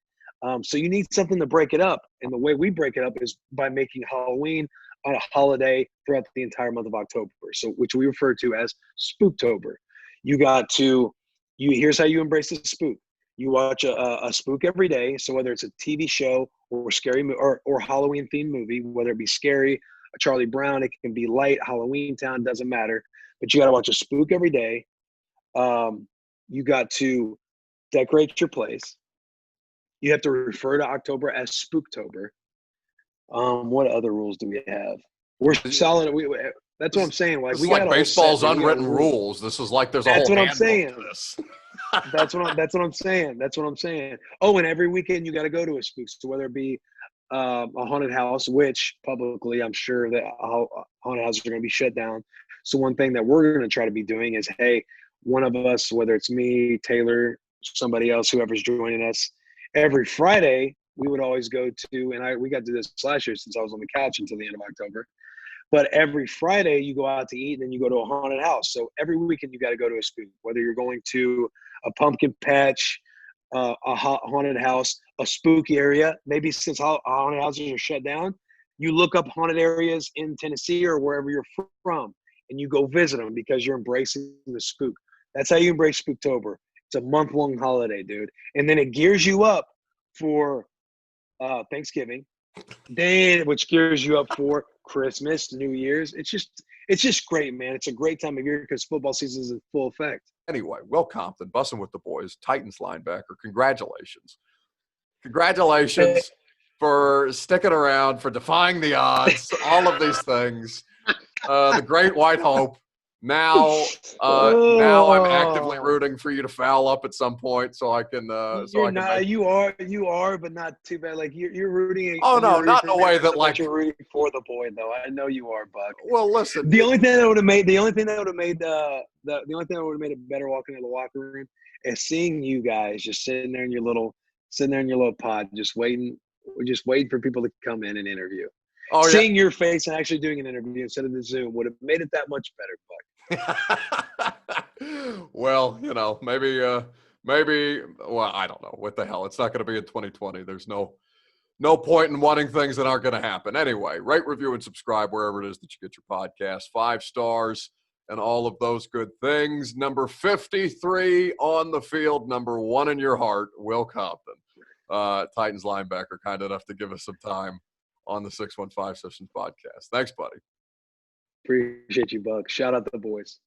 So you need something to break it up. And the way we break it up is by making Halloween on a holiday throughout the entire month of October. So, which we refer to as Spooktober. Here's how you embrace the spook. You watch a spook every day. So whether it's a TV show or scary or Halloween themed movie, whether it be scary, a Charlie Brown, it can be light, Halloween Town, doesn't matter. But you got to watch a spook every day. You got to decorate your place. You have to refer to October as Spooktober. What other rules do we have? We're solid. That's what I'm saying. Like, we got baseball's unwritten rules. This is like there's a whole handbook to this. That's what I'm saying. That's what I'm saying. Oh, and every weekend you got to go to a spook. So whether it be a haunted house, which publicly I'm sure that haunted houses are going to be shut down. So one thing that we're going to try to be doing is, hey, one of us, whether it's me, Taylor, somebody else, whoever's joining us, every Friday we would always go to, and we got to do this last year since I was on the couch until the end of October. But every Friday you go out to eat and then you go to a haunted house. So every weekend you got to go to a spook, whether you're going to a pumpkin patch, a haunted house, a spooky area. Maybe since haunted houses are shut down, you look up haunted areas in Tennessee or wherever you're from, and you go visit them because you're embracing the spook. That's how you embrace Spooktober. It's a month-long holiday, dude. And then it gears you up for Thanksgiving, which gears you up for Christmas, New Year's. It's just great, man. It's a great time of year because football season is in full effect. Anyway, Will Compton, Bussin' with the Boys, Titans linebacker. Congratulations for sticking around, for defying the odds, all of these things. The Great White Hope. Now I'm actively rooting for you to foul up at some point so I can. You are, but not too bad. Like you're rooting. Oh no, not in a way that like you're rooting for the boy though. I know you are, Buck. Well, listen. The only thing that would have made it better walking into the locker room is seeing you guys just sitting there in your little pod, just waiting for people to come in and interview. Oh, seeing your face and actually doing an interview instead of the Zoom would have made it that much better, Buck. Well, maybe, well, I don't know. What the hell? It's not going to be in 2020. There's no point in wanting things that aren't going to happen. Anyway, rate, review, and subscribe wherever it is that you get your podcast. 5 stars and all of those good things. Number 53 on the field, number 1 in your heart, Will Compton, Titans linebacker, kind enough to give us some time on the 615 Sessions podcast. Thanks, buddy. Appreciate you, Buck. Shout out to the boys.